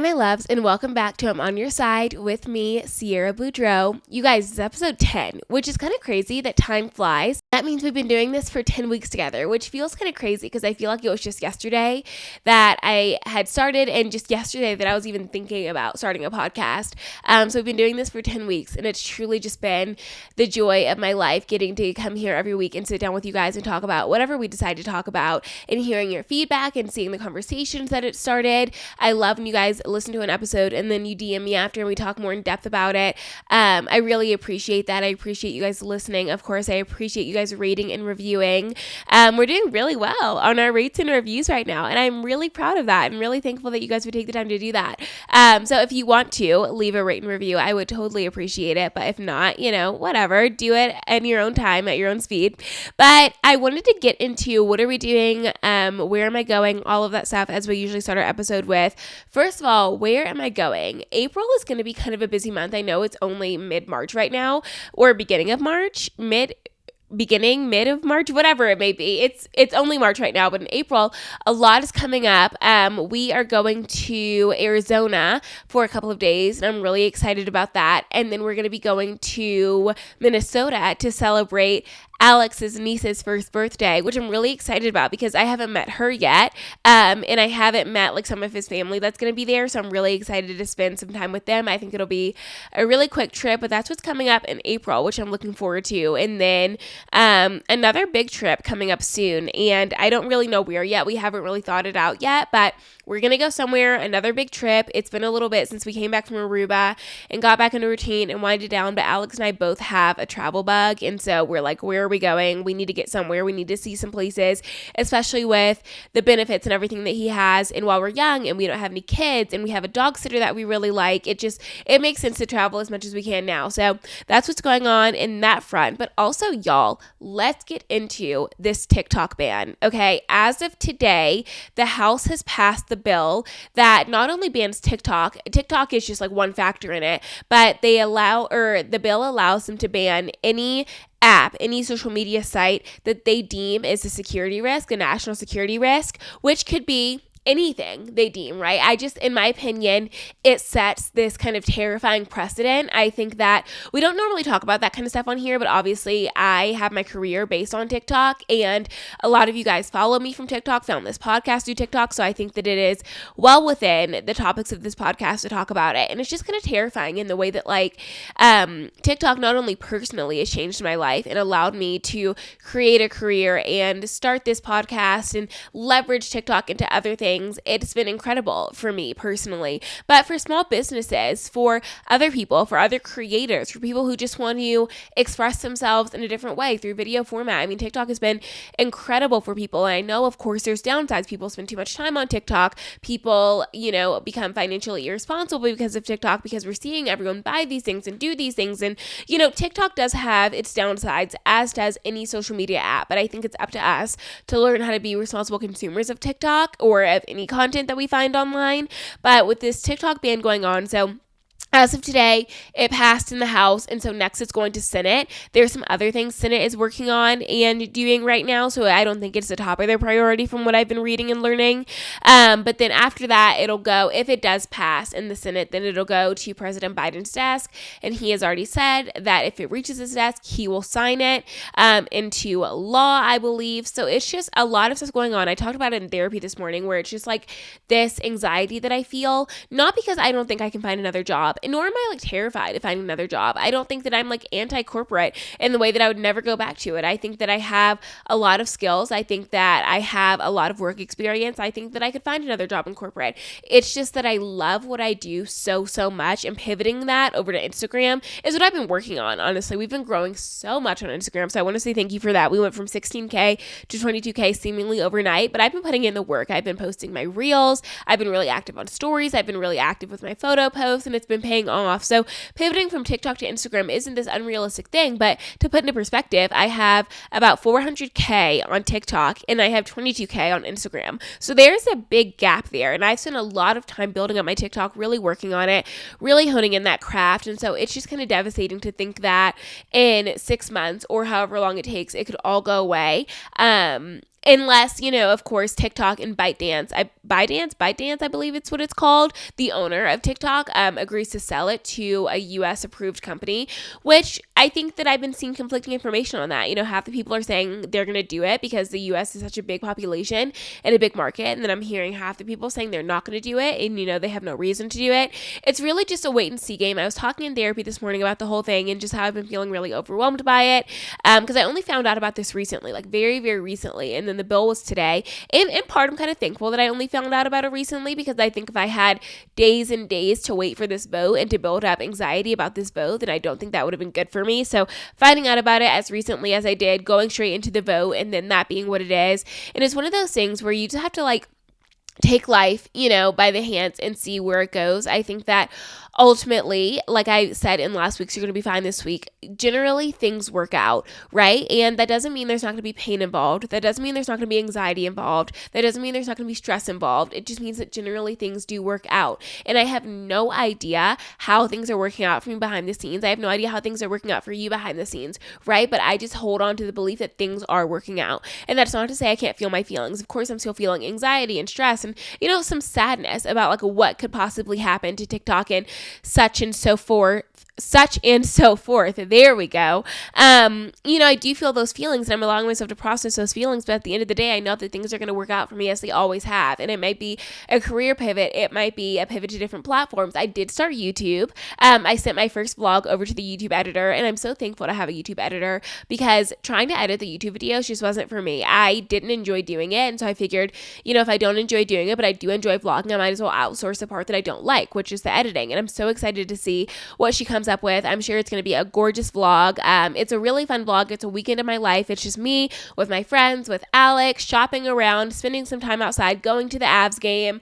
my loves, and welcome back to I'm On Your Side with me, Sierra Boudreaux. You guys, it's episode 10, which is kind of crazy that time flies. That means we've been doing this for 10 weeks together, which feels kind of crazy because I feel like it was just yesterday that I had started and just yesterday that I was even thinking about starting a podcast. So we've been doing this for 10 weeks, and it's truly just been the joy of my life getting to come here every week and sit down with you guys and talk about whatever we decide to talk about and hearing your feedback and seeing the conversations that it started. I love when you guys listen to an episode and then you DM me after and we talk more in depth about it. I really appreciate that. I appreciate you guys listening. Of course, I appreciate you guys rating and reviewing. We're doing really well on our rates and reviews right now, and I'm really proud of that. I'm really thankful that you guys would take the time to do that. So if you want to leave a rate and review, I would totally appreciate it. But if not, whatever, do it in your own time, at your own speed. But I wanted to get into what are we doing, where am I going, all of that stuff as we usually start our episode with. First of all, where am I going? April is going to be kind of a busy month. I know it's only mid-March right now, or beginning of March, mid of March, whatever it may be. It's only March right now, but in April, a lot is coming up. We are going to Arizona for a couple of days, and I'm really excited about that. And then we're going to be going to Minnesota to celebrate Alex's niece's first birthday, which I'm really excited about because I haven't met her yet, and I haven't met some of his family that's going to be there, so I'm really excited to spend some time with them. I think it'll be a really quick trip, but that's what's coming up in April, which I'm looking forward to. And then another big trip coming up soon, and I don't really know where yet. We haven't really thought it out yet, but we're going to go somewhere, another big trip. It's been a little bit since we came back from Aruba and got back into routine and winded down, but Alex and I both have a travel bug, and so we're like, where are we going? We need to get somewhere. We need to see some places, especially with the benefits and everything that he has. And while we're young and we don't have any kids and we have a dog sitter that we really like, it makes sense to travel as much as we can now. So that's what's going on in that front. But also, y'all, let's get into this TikTok ban. Okay, as of today, the House has passed the bill that not only bans TikTok is just one factor in it, but the bill allows them to ban any app, any social media site that they deem is a national security risk, which could be anything they deem, right? In my opinion, it sets this kind of terrifying precedent. I think that we don't normally talk about that kind of stuff on here, but obviously I have my career based on TikTok, and a lot of you guys follow me from TikTok, found this podcast through TikTok, so I think that it is well within the topics of this podcast to talk about it. And it's just kind of terrifying in the way that TikTok not only personally has changed my life and allowed me to create a career and start this podcast and leverage TikTok into other things. It's been incredible for me personally, but for small businesses, for other people, for other creators, for people who just want to express themselves in a different way through video format. I mean, TikTok has been incredible for people. And I know, of course, there's downsides. People spend too much time on TikTok. People, become financially irresponsible because of TikTok, because we're seeing everyone buy these things and do these things. And, TikTok does have its downsides, as does any social media app. But I think it's up to us to learn how to be responsible consumers of TikTok or of any content that we find online. But with this TikTok ban going on, so as of today, it passed in the House, and so next it's going to Senate. There's some other things Senate is working on and doing right now, so I don't think it's the top of their priority from what I've been reading and learning. But then after that, it'll go, if it does pass in the Senate, then it'll go to President Biden's desk, and he has already said that if it reaches his desk, he will sign it into law, I believe. So it's just a lot of stuff going on. I talked about it in therapy this morning, where it's just this anxiety that I feel, not because I don't think I can find another job, nor am I terrified of finding another job. I don't think that I'm anti-corporate in the way that I would never go back to it. I think that I have a lot of skills. I think that I have a lot of work experience. I think that I could find another job in corporate. It's just that I love what I do so much, and pivoting that over to Instagram is what I've been working on. Honestly, we've been growing so much on Instagram, so I want to say thank you for that. We went from 16K to 22K seemingly overnight, but I've been putting in the work. I've been posting my reels. I've been really active on stories. I've been really active with my photo posts, and it's been paying off. So pivoting from TikTok to Instagram isn't this unrealistic thing, but to put into perspective, I have about 400K on TikTok and I have 22K on Instagram. So there's a big gap there, and I've spent a lot of time building up my TikTok, really working on it, really honing in that craft. And so it's just kind of devastating to think that in 6 months or however long it takes, it could all go away. Unless, of course, TikTok and ByteDance, I believe it's what it's called, the owner of TikTok, agrees to sell it to a U.S. approved company, which I think that I've been seeing conflicting information on that. Half the people are saying they're going to do it because the U.S. is such a big population and a big market. And then I'm hearing half the people saying they're not going to do it and, they have no reason to do it. It's really just a wait and see game. I was talking in therapy this morning about the whole thing and just how I've been feeling really overwhelmed by it because I only found out about this recently, like very, very recently. And then the bill was today. And in part, I'm kind of thankful that I only found out about it recently because I think if I had days and days to wait for this vote and to build up anxiety about this vote, then I don't think that would have been good for me. So finding out about it as recently as I did, going straight into the vote and then that being what it is. And it's one of those things where you just have to take life, by the hands and see where it goes. I think that ultimately, like I said in last week's, you're going to be fine this week. Generally, things work out, right? And that doesn't mean there's not going to be pain involved. That doesn't mean there's not going to be anxiety involved. That doesn't mean there's not going to be stress involved. It just means that generally things do work out. And I have no idea how things are working out for me behind the scenes. I have no idea how things are working out for you behind the scenes, right? But I just hold on to the belief that things are working out. And that's not to say I can't feel my feelings. Of course, I'm still feeling anxiety and stress and, some sadness about what could possibly happen to TikTok and such and so forth. There we go. I do feel those feelings and I'm allowing myself to process those feelings. But at the end of the day, I know that things are going to work out for me as they always have. And it might be a career pivot. It might be a pivot to different platforms. I did start YouTube. I sent my first vlog over to the YouTube editor and I'm so thankful to have a YouTube editor because trying to edit the YouTube videos just wasn't for me. I didn't enjoy doing it. And so I figured, if I don't enjoy doing it, but I do enjoy vlogging, I might as well outsource the part that I don't like, which is the editing. And I'm so excited to see what she comes up with. I'm sure it's going to be a gorgeous vlog. It's a really fun vlog. It's a weekend of my life. It's just me with my friends, with Alex, shopping around, spending some time outside, going to the Avs game,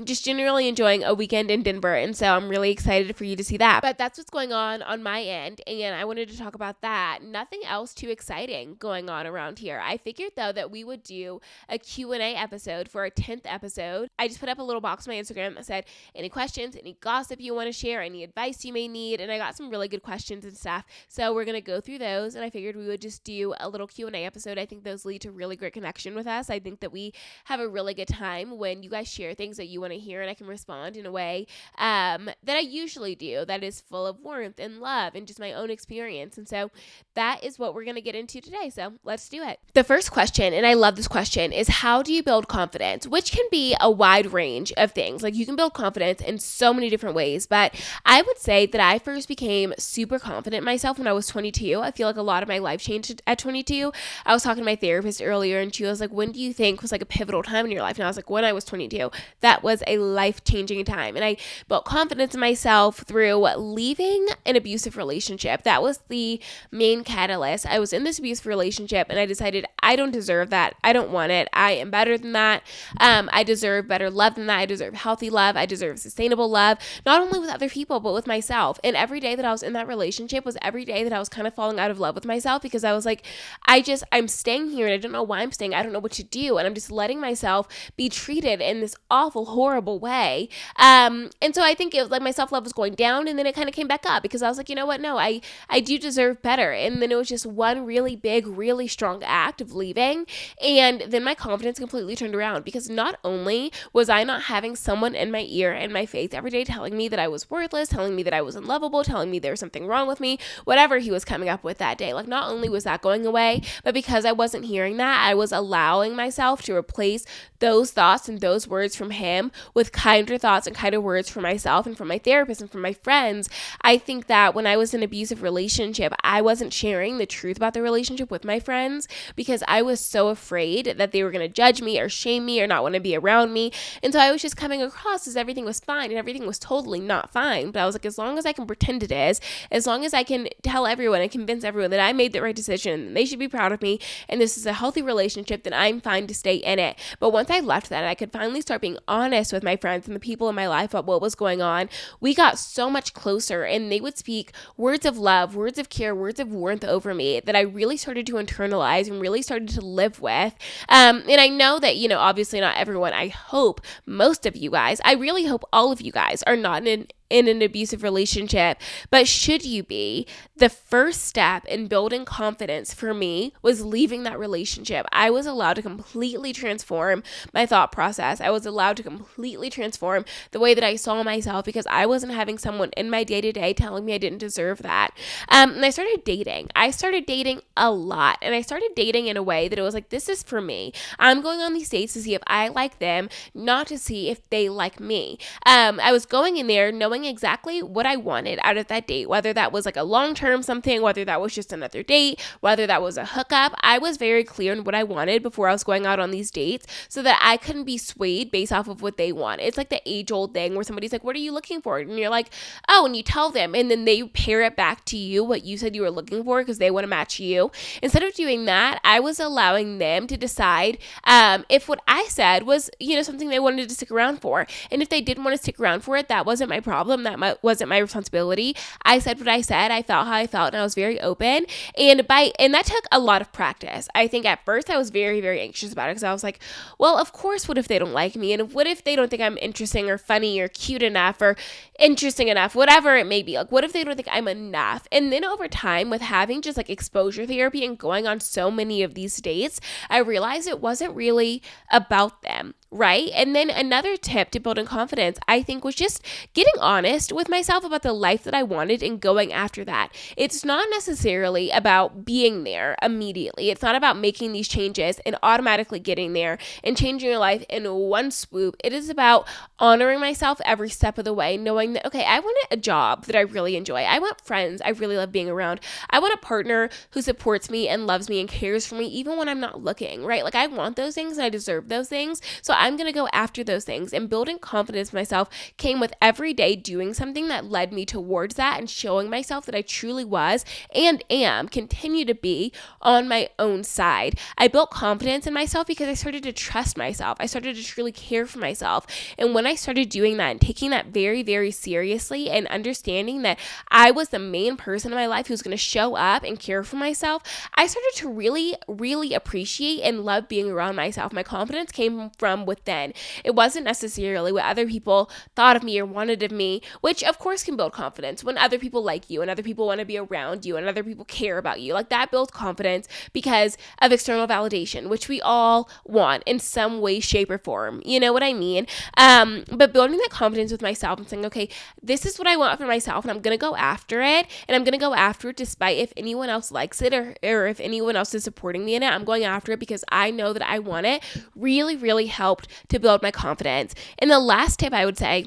just generally enjoying a weekend in Denver. And so I'm really excited for you to see that. But that's what's going on my end. And I wanted to talk about that. Nothing else too exciting going on around here. I figured though that we would do a Q&A episode for our 10th episode. I just put up a little box on my Instagram that said, any questions, any gossip you want to share, any advice you may need. And I got some really good questions and stuff. So we're going to go through those. And I figured we would just do a little Q&A episode. I think those lead to really great connection with us. I think that we have a really good time when you guys share things that you want to hear and I can respond in a way that I usually do, that is full of warmth and love and just my own experience. And so that is what we're going to get into today. So let's do it. The first question, and I love this question, is how do you build confidence? Which can be a wide range of things. You can build confidence in so many different ways, but I would say that I first became super confident in myself when I was 22. I feel like a lot of my life changed at 22. I was talking to my therapist earlier and she was like, when do you think was a pivotal time in your life? And I was like, when I was 22. That was a life-changing time. And I built confidence in myself through leaving an abusive relationship. That was the main catalyst. I was in this abusive relationship and I decided I don't deserve that. I don't want it. I am better than that. I deserve better love than that. I deserve healthy love. I deserve sustainable love, not only with other people, but with myself. And every day that I was in that relationship was every day that I was kind of falling out of love with myself because I was like, I'm staying here and I don't know why I'm staying. I don't know what to do. And I'm just letting myself be treated in this awful, horrible way. And so I think it was my self-love was going down and then it kind of came back up because I was like, you know what? No, I do deserve better. And then it was just one really big, really strong act of leaving. And then my confidence completely turned around because not only was I not having someone in my ear and my face every day telling me that I was worthless, telling me that I was unlovable, telling me there was something wrong with me, whatever he was coming up with that day. Not only was that going away, but because I wasn't hearing that, I was allowing myself to replace those thoughts and those words from him with kinder thoughts and kinder words for myself and from my therapist and from my friends. I think that when I was in an abusive relationship, I wasn't sharing the truth about the relationship with my friends because I was so afraid that they were going to judge me or shame me or not want to be around me. And so I was just coming across as everything was fine and everything was totally not fine. But I was like, as long as I can pretend it is, as long as I can tell everyone and convince everyone that I made the right decision and they should be proud of me and this is a healthy relationship, then I'm fine to stay in it. But once I left that and I could finally start being honest with my friends and the people in my life about what was going on, we got so much closer and they would speak words of love, words of care, words of warmth over me that I really started to internalize and really started to live with. And I know that, obviously not everyone, I hope most of you guys, I really hope all of you guys are not in in an abusive relationship, but should you be, the first step in building confidence for me was leaving that relationship. I was allowed to completely transform my thought process. I was allowed to completely transform the way that I saw myself because I wasn't having someone in my day-to-day telling me I didn't deserve that. And I started dating. I started dating a lot, and I started dating in a way that it was like, this is for me. I'm going on these dates to see if I like them, not to see if they like me. I was going in there knowing exactly what I wanted out of that date, whether that was like a long-term something, whether that was just another date, whether that was a hookup. I was very clear on what I wanted before I was going out on these dates so that I couldn't be swayed based off of what they want. It's like the age-old thing where somebody's like, what are you looking for? And you're like, oh, and you tell them, and then they pair it back to you what you said you were looking for because they want to match you. Instead of doing that, I was allowing them to decide if what I said was, something they wanted to stick around for. And if they didn't want to stick around for it, that wasn't my problem. That wasn't my responsibility. I said what I said. I felt how I felt, and I was very open. And that took a lot of practice. I think at first I was very, very anxious about it because I was like, well, of course, what if they don't like me? And what if they don't think I'm interesting or funny or cute enough or interesting enough, whatever it may be? Like, what if they don't think I'm enough? And then over time, with having just like exposure therapy and going on so many of these dates, I realized it wasn't really about them. Right? And then another tip to building confidence, I think, was just getting honest with myself about the life that I wanted and going after that. It's not necessarily about being there immediately. It's not about making these changes and automatically getting there and changing your life in one swoop. It is about honoring myself every step of the way, knowing that, okay, I want a job that I really enjoy. I want friends I really love being around. I want a partner who supports me and loves me and cares for me even when I'm not looking, right? Like, I want those things and I deserve those things. So I'm going to go after those things, and building confidence in myself came with every day doing something that led me towards that and showing myself that I truly was and continue to be on my own side. I built confidence in myself because I started to trust myself. I started to truly care for myself. And when I started doing that and taking that very, very seriously and understanding that I was the main person in my life who's going to show up and care for myself, I started to really, really appreciate and love being around myself. My confidence came from within. It wasn't necessarily what other people thought of me or wanted of me, which of course can build confidence when other people like you and other people want to be around you and other people care about you. Like, that builds confidence because of external validation, which we all want in some way, shape, or form. You know what I mean? But building that confidence with myself and saying, okay, this is what I want for myself, and I'm going to go after it, and I'm going to go after it despite if anyone else likes it or if anyone else is supporting me in it. I'm going after it because I know that I want it. Really, really helped to build my confidence. And the last tip I would say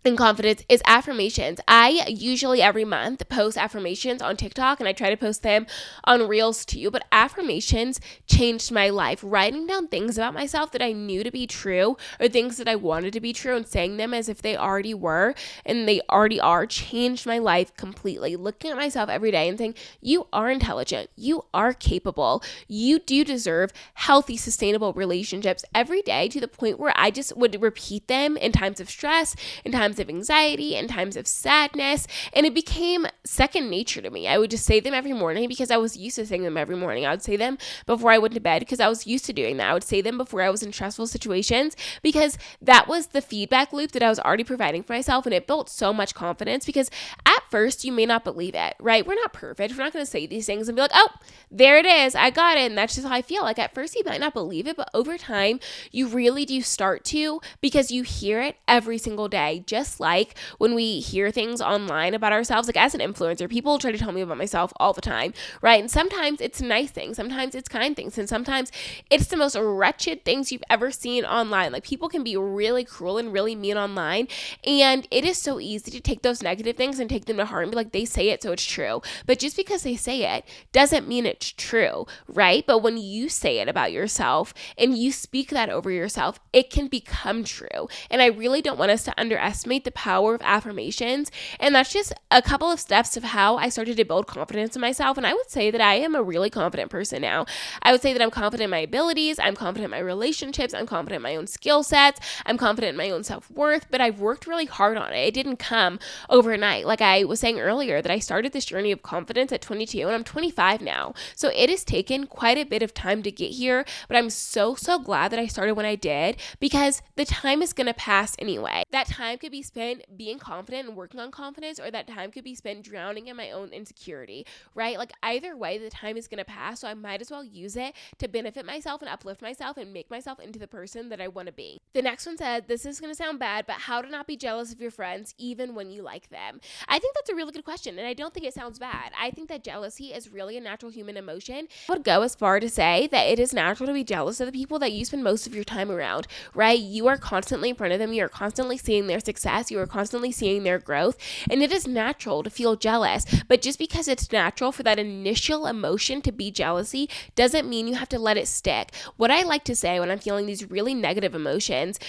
in confidence is affirmations. I usually every month post affirmations on TikTok, and I try to post them on Reels too, but affirmations changed my life. Writing down things about myself that I knew to be true or things that I wanted to be true and saying them as if they already were and they already are changed my life completely. Looking at myself every day and saying, you are intelligent, you are capable, you do deserve healthy, sustainable relationships every day, to the point where I just would repeat them in times of stress, in times of anxiety, and times of sadness, and it became second nature to me. I would just say them every morning because I was used to saying them every morning. I would say them before I went to bed because I was used to doing that. I would say them before I was in stressful situations because that was the feedback loop that I was already providing for myself, and it built so much confidence because at first you may not believe it, right? We're not perfect. We're not going to say these things and be like, oh, there it is, I got it, and that's just how I feel. Like, at first you might not believe it, but over time you really do start to, because you hear it every single day. Just like when we hear things online about ourselves, like as an influencer, people try to tell me about myself all the time, right? And sometimes it's nice things, sometimes it's kind things, and sometimes it's the most wretched things you've ever seen online. Like, people can be really cruel and really mean online, and it is so easy to take those negative things and take them to heart and be like, they say it, so it's true. But just because they say it doesn't mean it's true, right? But when you say it about yourself and you speak that over yourself, it can become true. And I really don't want us to underestimate the power of affirmations. And that's just a couple of steps of how I started to build confidence in myself. And I would say that I am a really confident person now. I would say that I'm confident in my abilities, I'm confident in my relationships, I'm confident in my own skill sets, I'm confident in my own self-worth, but I've worked really hard on it. It didn't come overnight. Like I was saying earlier, that I started this journey of confidence at 22 and I'm 25 now. So it has taken quite a bit of time to get here, but I'm so glad that I started when I did, because the time is going to pass anyway. That time could be be spent being confident and working on confidence, or that time could be spent drowning in my own insecurity, right? Like either way, the time is going to pass. So I might as well use it to benefit myself and uplift myself and make myself into the person that I want to be. The next one said, this is going to sound bad, but how to not be jealous of your friends even when you like them. I think that's a really good question, and I don't think it sounds bad. I think that jealousy is really a natural human emotion. I would go as far to say that it is natural to be jealous of the people that you spend most of your time around, right? You are constantly in front of them. You are constantly seeing their success. You are constantly seeing their growth, and it is natural to feel jealous. But just because it's natural for that initial emotion to be jealousy doesn't mean you have to let it stick. What I like to say when I'm feeling these really negative emotions,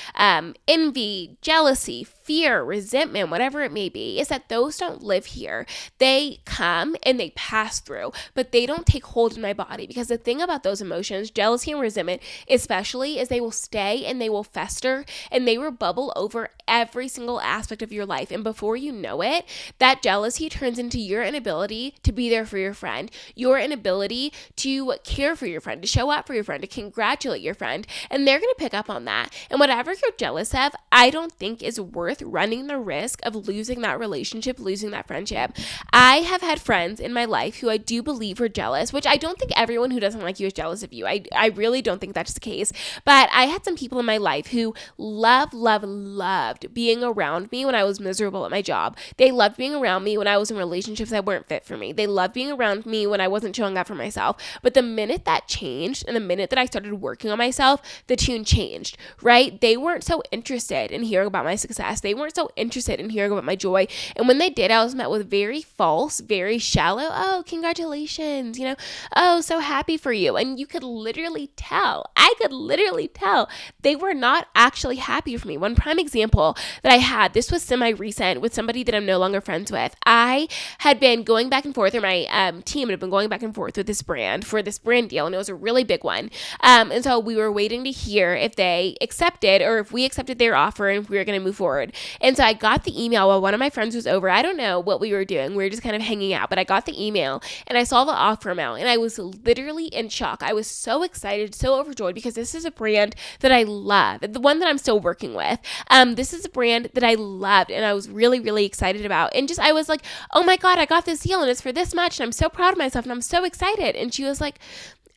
envy, jealousy, fear, resentment, whatever it may be, is that those don't live here. They come and they pass through, but they don't take hold in my body, because the thing about those emotions, jealousy and resentment especially, is they will stay and they will fester and they will bubble over every single aspect of your life. And before you know it, that jealousy turns into your inability to be there for your friend, your inability to care for your friend, to show up for your friend, to congratulate your friend. And they're going to pick up on that. And whatever you're jealous of, I don't think is worth running the risk of losing that relationship, losing that friendship. I have had friends in my life who I do believe were jealous, which I don't think everyone who doesn't like you is jealous of you. I really don't think that's the case. But I had some people in my life who loved being around me when I was miserable at my job. They loved being around me when I was in relationships that weren't fit for me. They loved being around me when I wasn't showing up for myself. But the minute that changed and the minute that I started working on myself, the tune changed, right? They weren't so interested in hearing about my success. They weren't so interested in hearing about my joy. And when they did, I was met with very false, very shallow, oh, congratulations, oh, so happy for you. And you could literally tell, I could literally tell they were not actually happy for me. One prime example that I had, this was semi-recent with somebody that I'm no longer friends with. I had been going back and forth, or my team had been going back and forth with this brand for this brand deal, and it was a really big one. And so we were waiting to hear if they accepted, or if we accepted their offer and if we were going to move forward. And so I got the email while one of my friends was over. I don't know what we were doing. We were just kind of hanging out, but I got the email and I saw the offer amount and I was literally in shock. I was so excited, so overjoyed, because this is a brand that I love, the one that I'm still working with. This is a brand that I loved and I was really, really excited about. And just, I was like, oh my God, I got this deal and it's for this much and I'm so proud of myself and I'm so excited. And she was like,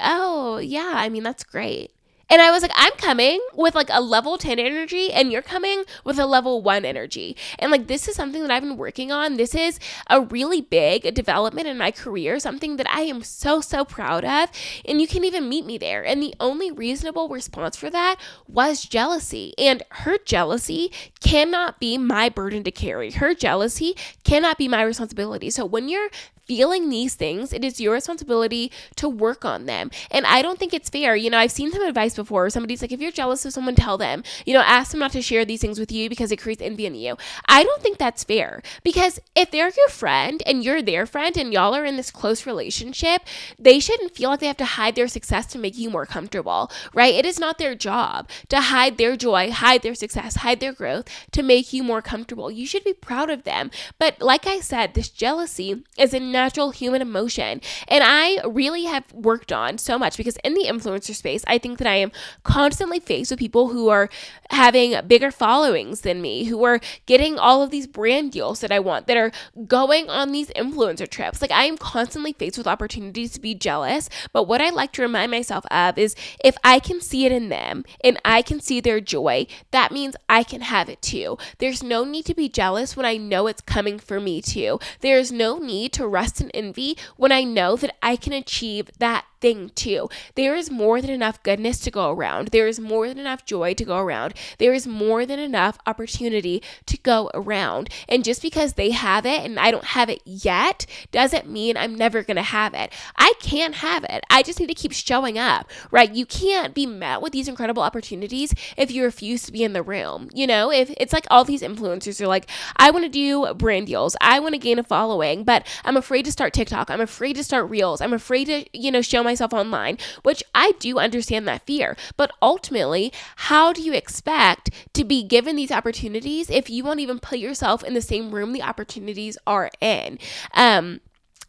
oh yeah, I mean, that's great. And I was like, I'm coming with like a level 10 energy and you're coming with a level 1 energy. And like, this is something that I've been working on. This is a really big development in my career, something that I am so, so proud of. And you can even meet me there. And the only reasonable response for that was jealousy. And her jealousy cannot be my burden to carry. Her jealousy cannot be my responsibility. So when you're feeling these things, it is your responsibility to work on them. And I don't think it's fair. I've seen some advice before where somebody's like, if you're jealous of someone, tell them, ask them not to share these things with you because it creates envy in you. I don't think that's fair, because if they're your friend and you're their friend and y'all are in this close relationship, they shouldn't feel like they have to hide their success to make you more comfortable, right? It is not their job to hide their joy, hide their success, hide their growth to make you more comfortable. You should be proud of them. But like I said, this jealousy is a natural human emotion. And I really have worked on so much, because in the influencer space, I think that I am constantly faced with people who are having bigger followings than me, who are getting all of these brand deals that I want, that are going on these influencer trips. Like, I am constantly faced with opportunities to be jealous. But what I like to remind myself of is, if I can see it in them and I can see their joy, that means I can have it too. There's no need to be jealous when I know it's coming for me too. There's no need to rest in envy when I know that I can achieve that thing too. There is more than enough goodness to go around. There is more than enough joy to go around. There is more than enough opportunity to go around. And just because they have it and I don't have it yet doesn't mean I'm never going to have it. I can have it. I just need to keep showing up, right? You can't be met with these incredible opportunities if you refuse to be in the room. If it's like all these influencers are like, I want to do brand deals. I want to gain a following, but I'm afraid to start TikTok. I'm afraid to start Reels. I'm afraid to, show myself online, which I do understand that fear. But ultimately, how do you expect to be given these opportunities if you won't even put yourself in the same room the opportunities are in?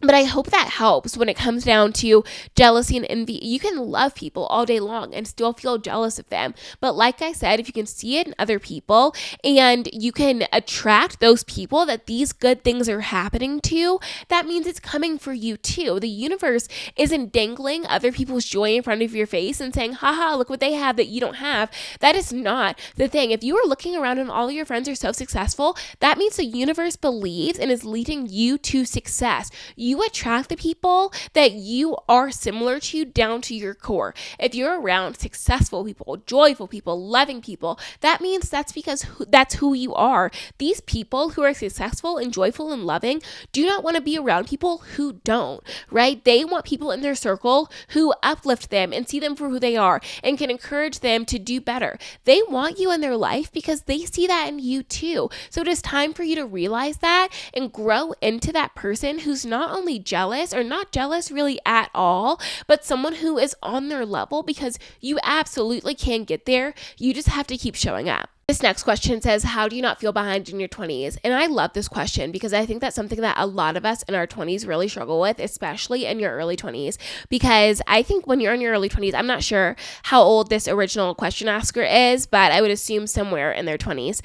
But I hope that helps when it comes down to jealousy and envy. You can love people all day long and still feel jealous of them. But like I said, if you can see it in other people and you can attract those people that these good things are happening to, that means it's coming for you too. The universe isn't dangling other people's joy in front of your face and saying, haha, look what they have that you don't have. That is not the thing. If you are looking around and all of your friends are so successful, that means the universe believes and is leading you to success. You attract the people that you are similar to down to your core. If you're around successful people, joyful people, loving people, that means that's because that's who you are. These people who are successful and joyful and loving do not want to be around people who don't, right? They want people in their circle who uplift them and see them for who they are and can encourage them to do better. They want you in their life because they see that in you too. So it is time for you to realize that and grow into that person who's not only jealous or not jealous really at all, but someone who is on their level, because you absolutely can get there. You just have to keep showing up. This next question says, how do you not feel behind in your 20s? And I love this question because I think that's something that a lot of us in our 20s really struggle with, especially in your early 20s. Because I think when you're in your early 20s, I'm not sure how old this original question asker is, but I would assume somewhere in their 20s.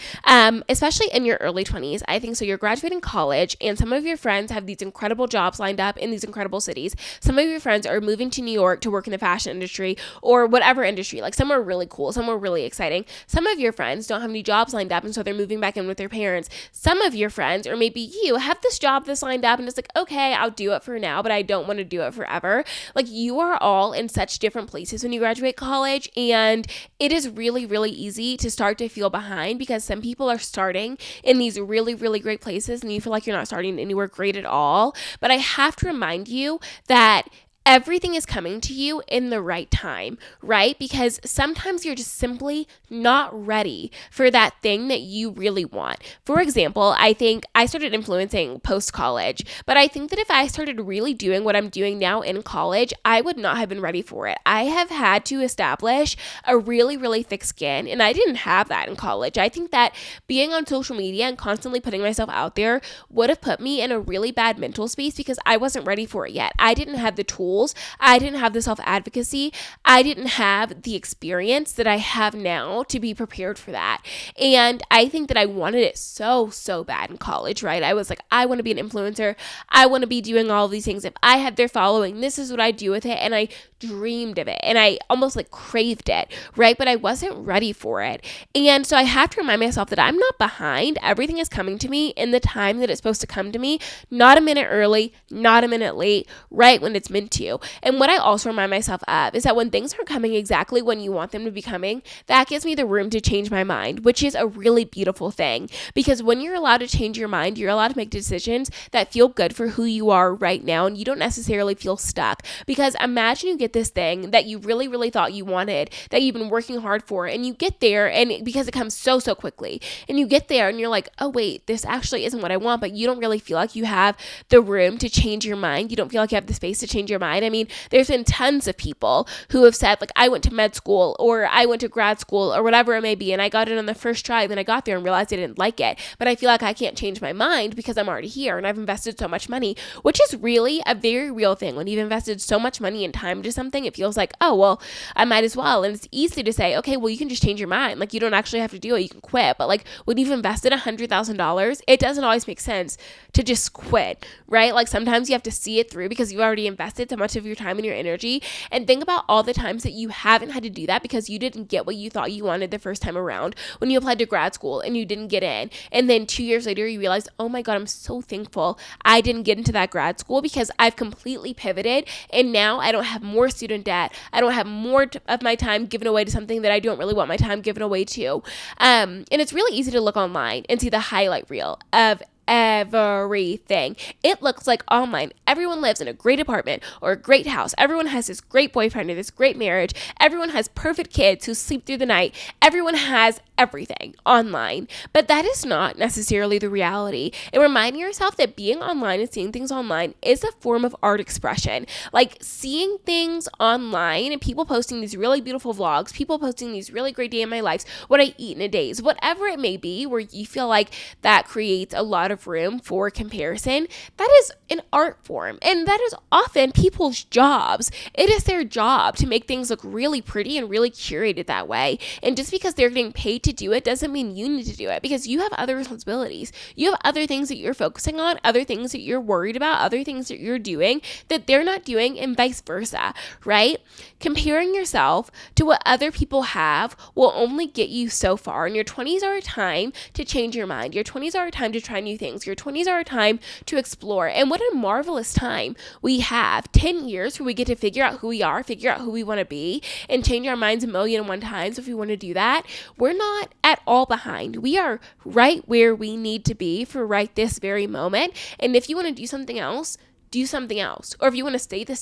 Especially in your early 20s, I think so you're graduating college and some of your friends have these incredible jobs lined up in these incredible cities. Some of your friends are moving to New York to work in the fashion industry or whatever industry. Like some are really cool, some are really exciting. Some of your friends don't have any jobs lined up and so they're moving back in with their parents. Some of your friends, or maybe you, have this job that's lined up and it's like, okay, I'll do it for now, but I don't want to do it forever. Like you are all in such different places when you graduate college, and it is really, really easy to start to feel behind because some people are starting in these really, really great places and you feel like you're not starting anywhere great at all. But I have to remind you that everything is coming to you in the right time, right? Because sometimes you're just simply not ready for that thing that you really want. For example, I think I started influencing post-college, but I think that if I started really doing what I'm doing now in college, I would not have been ready for it. I have had to establish a really, really thick skin, and I didn't have that in college. I think that being on social media and constantly putting myself out there would have put me in a really bad mental space because I wasn't ready for it yet. I didn't have the tools. I didn't have the self-advocacy. I didn't have the experience that I have now to be prepared for that. And I think that I wanted it so bad in college, right? I was like, I want to be an influencer. I want to be doing all of these things. If I had their following, this is what I do with it. And I dreamed of it and I almost like craved it, right? But I wasn't ready for it. And so I have to remind myself that I'm not behind. Everything is coming to me in the time that it's supposed to come to me, not a minute early, not a minute late, right when it's meant to. And what I also remind myself of is that when things aren't coming exactly when you want them to be coming, that gives me the room to change my mind, which is a really beautiful thing. Because when you're allowed to change your mind, you're allowed to make decisions that feel good for who you are right now, and you don't necessarily feel stuck. Because imagine you get this thing that you really, really thought you wanted, that you've been working hard for, and you get there, and because it comes so quickly, and you get there and you're like, oh wait, this actually isn't what I want, but you don't really feel like you have the room to change your mind. You don't feel like you have the space to change your mind. I mean, there's been tons of people who have said, like, I went to med school or I went to grad school or whatever it may be, and I got it on the first try, then I got there and realized I didn't like it, but I feel like I can't change my mind because I'm already here and I've invested so much money, which is really a very real thing. When you've invested so much money and time to something, it feels like, oh, well, I might as well. And it's easy to say, okay, well, you can just change your mind. Like, you don't actually have to do it. You can quit. But like, when you've invested $100,000, it doesn't always make sense to just quit, right? Like, sometimes you have to see it through because you already invested so much of your time and your energy. And think about all the times that you haven't had to do that because you didn't get what you thought you wanted the first time around. When you applied to grad school and you didn't get in, and then 2 years later you realized, oh my God, I'm so thankful I didn't get into that grad school because I've completely pivoted and now I don't have more student debt. I don't have more of my time given away to something that I don't really want my time given away to. And it's really easy to look online and see the highlight reel of everything. It looks like online. Everyone lives in a great apartment or a great house. Everyone has this great boyfriend or this great marriage. Everyone has perfect kids who sleep through the night. Everyone has everything online. But that is not necessarily the reality. And reminding yourself that being online and seeing things online is a form of art expression. Like, seeing things online and people posting these really beautiful vlogs, people posting these really great day in my lives, what I eat in a day, whatever it may be, where you feel like that creates a lot of of room for comparison, that is an art form. And that is often people's jobs. It is their job to make things look really pretty and really curated that way. And just because they're getting paid to do it doesn't mean you need to do it, because you have other responsibilities. You have other things that you're focusing on, other things that you're worried about, other things that you're doing that they're not doing, and vice versa, right? Comparing yourself to what other people have will only get you so far. And your 20s are a time to change your mind. Your 20s are a time to try new things. Your 20s are a time to explore. And what a marvelous time we have. 10 years where we get to figure out who we are, figure out who we want to be, and change our minds 1,000,001 times if we want to do that. We're not at all behind. We are right where we need to be for right this very moment. And if you want to do something else, do something else. Or if you want to stay the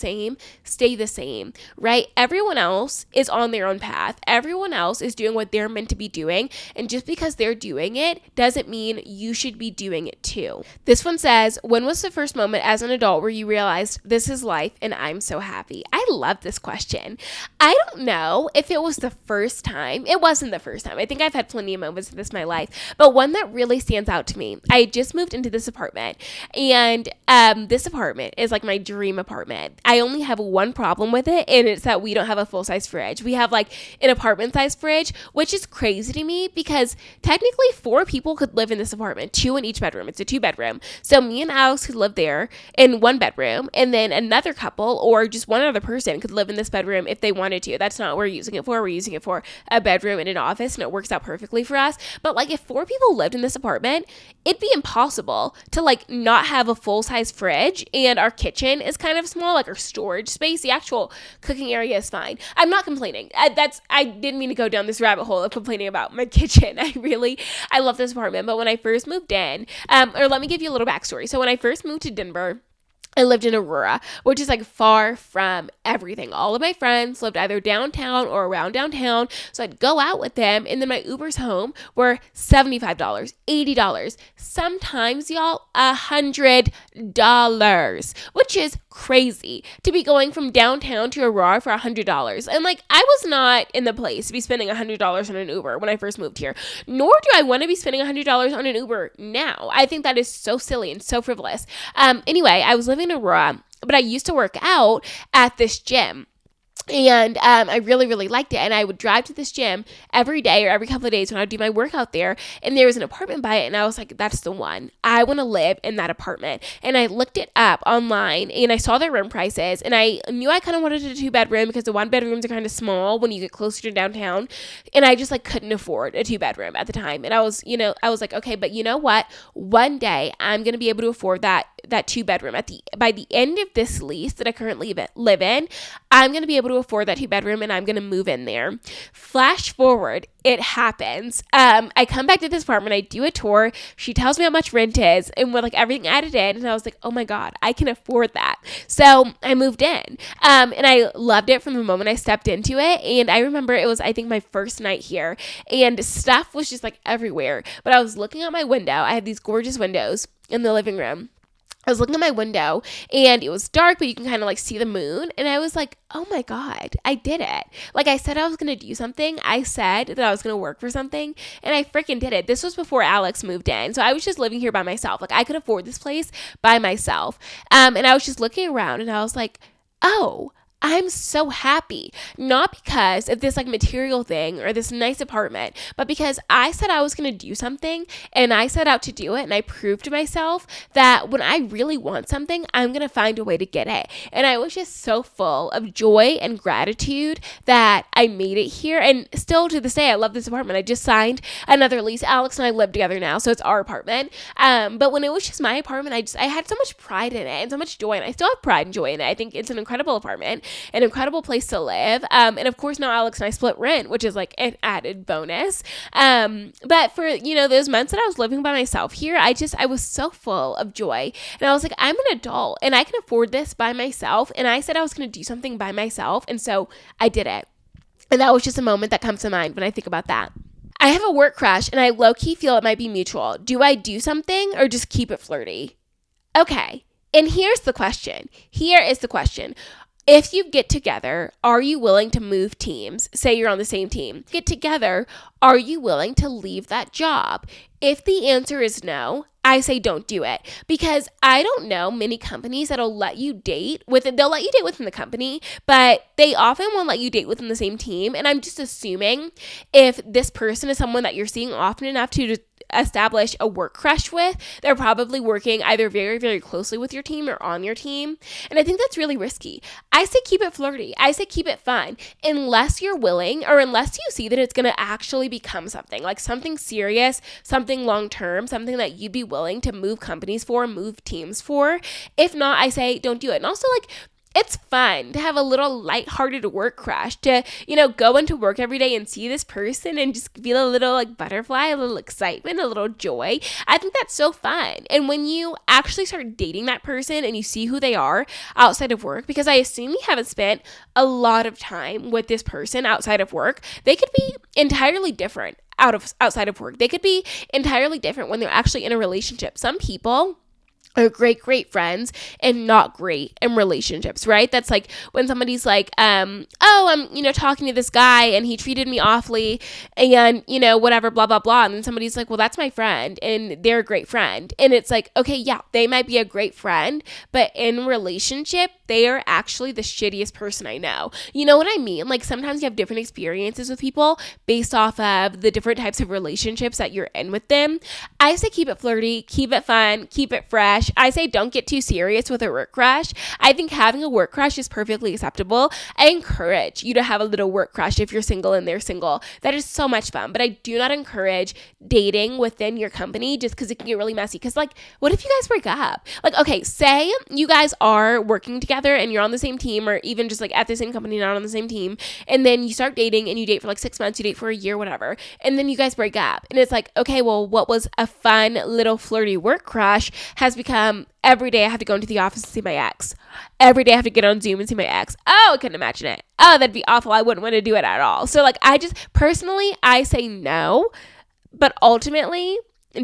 same, right? Everyone else is on their own path. Everyone else is doing what they're meant to be doing. And just because they're doing it doesn't mean you should be doing it too. This one says, when was the first moment as an adult where you realized this is life and I'm so happy? I love this question. I don't know if it was the first time. It wasn't the first time. I think I've had plenty of moments in this in my life. But one that really stands out to me, I just moved into this apartment. And this apartment is like my dream apartment. I only have one problem with it, and it's that we don't have a full-size fridge. We have like an apartment-size fridge, which is crazy to me because technically 4 people could live in this apartment, 2 in each bedroom. It's a 2-bedroom. So me and Alex could live there in 1 bedroom, and then another couple or just one other person could live in this bedroom if they wanted to. That's not what we're using it for. We're using it for a bedroom and an office, and it works out perfectly for us. But like if 4 people lived in this apartment, it'd be impossible to like not have a full-size fridge, and our kitchen is kind of small, like our storage space. The actual cooking area is fine. I'm not complaining. I didn't mean to go down this rabbit hole of complaining about my kitchen. I love this apartment. But when I first moved in, or let me give you a little backstory. So when I first moved to Denver, I lived in Aurora, which is like far from everything. All of my friends lived either downtown or around downtown. So I'd go out with them, and then my Ubers home were $75, $80, sometimes y'all $100, which is crazy to be going from downtown to Aurora for $100. And like, I was not in the place to be spending $100 on an Uber when I first moved here, nor do I want to be spending $100 on an Uber now. I think that is so silly and so frivolous. Anyway, I was living in Aurora, but I used to work out at this gym. And I really, really liked it. And I would drive to this gym every day or every couple of days when I would do my workout there. And there was an apartment by it. And I was like, that's the one. I want to live in that apartment. And I looked it up online and I saw their rent prices. And I knew I kind of wanted a 2-bedroom because the 1-bedrooms are kind of small when you get closer to downtown. And I just like couldn't afford a 2-bedroom at the time. And I was like, okay, but you know what? One day I'm going to be able to afford that 2-bedroom. By the end of this lease that I currently live in, I'm going to be able to afford that 2-bedroom and I'm going to move in there. Flash forward, it happens. I come back to this apartment, I do a tour. She tells me how much rent is and with like everything added in. And I was like, oh my God, I can afford that. So I moved in. And I loved it from the moment I stepped into it. And I remember it was, I think, my first night here and stuff was just like everywhere. But I was looking out my window. I had these gorgeous windows in the living room. I was looking at my window and it was dark, but you can kind of like see the moon. And I was like, oh my God, I did it. Like I said I was going to do something. I said that I was going to work for something and I freaking did it. This was before Alex moved in. So I was just living here by myself. Like I could afford this place by myself. And I was just looking around and I was like, oh, I'm so happy, not because of this like material thing or this nice apartment, but because I said I was going to do something and I set out to do it. And I proved to myself that when I really want something, I'm going to find a way to get it. And I was just so full of joy and gratitude that I made it here. And still to this day, I love this apartment. I just signed another lease. Alex and I live together now, so it's our apartment. But when it was just my apartment, I had so much pride in it and so much joy. And I still have pride and joy in it. I think it's an incredible apartment. An incredible place to live. And of course now Alex and I split rent, which is like an added bonus. But for, those months that I was living by myself here, I was so full of joy. And I was like, I'm an adult and I can afford this by myself. And I said I was going to do something by myself. And so I did it. And that was just a moment that comes to mind when I think about that. I have a work crush and I low-key feel it might be mutual. Do I do something or just keep it flirty? Okay. And here's the question. Here is the question. If you get together, are you willing to move teams? Say you're on the same team. Get together, are you willing to leave that job? If the answer is no, I say don't do it, because I don't know many companies that'll let you date within, they'll let you date within the company, but they often won't let you date within the same team. And I'm just assuming if this person is someone that you're seeing often enough to establish a work crush with, they're probably working either very, very closely with your team or on your team. And I think that's really risky. I say keep it flirty. I say keep it fun, unless you're willing, or unless you see that it's going to actually become something, like something serious, something long-term, something that you'd be willing to move companies for, move teams for. If not, I say don't do it. And also, like, it's fun to have a little lighthearted work crush, to, go into work every day and see this person and just feel a little like butterfly, a little excitement, a little joy. I think that's so fun. And when you actually start dating that person and you see who they are outside of work, because I assume you haven't spent a lot of time with this person outside of work, they could be entirely different outside of work. They could be entirely different when they're actually in a relationship. Some people are great friends and not great in relationships, right? That's like when somebody's like, I'm talking to this guy and he treated me awfully and, whatever, blah, blah, blah. And then somebody's like, well, that's my friend and they're a great friend. And it's like, okay, yeah, they might be a great friend, but in relationship, they are actually the shittiest person I know. You know what I mean? Like, sometimes you have different experiences with people based off of the different types of relationships that you're in with them. I say keep it flirty, keep it fun, keep it fresh. I say don't get too serious with a work crush. I think having a work crush is perfectly acceptable. I encourage you to have a little work crush if you're single and they're single. That is so much fun. But I do not encourage dating within your company just because it can get really messy. Because, like, what if you guys break up? Like, okay, say you guys are working together and you're on the same team, or even just like at the same company, not on the same team. And then you start dating and you date for like 6 months, you date for a year, whatever. And then you guys break up. And it's like, okay, well, what was a fun little flirty work crush has become every day I have to go into the office and see my ex. Every day I have to get on Zoom and see my ex. Oh, I couldn't imagine it. Oh, that'd be awful. I wouldn't want to do it at all. So, like, I say no, but ultimately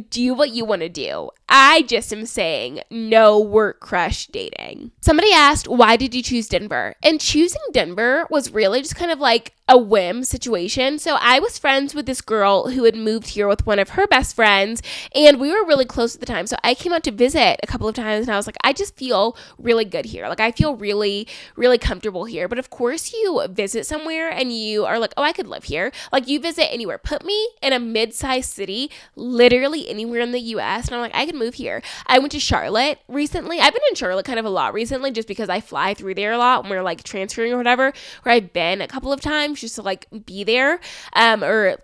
do what you want to do. I just am saying no work crush dating. Somebody asked, why did you choose Denver? And choosing Denver was really just kind of like a whim situation. So I was friends with this girl who had moved here with one of her best friends, and we were really close at the time. So I came out to visit a couple of times, and I was like, I just feel really good here. Like, I feel really, really comfortable here. But of course, you visit somewhere and you are like, oh, I could live here. Like, you visit anywhere. Put me in a mid-sized city, literally anywhere in the US, and I'm like, I could move here. I went to Charlotte recently. I've been in Charlotte kind of a lot recently just because I fly through there a lot when we're like transferring or whatever, where I've been a couple of times just to like be there or,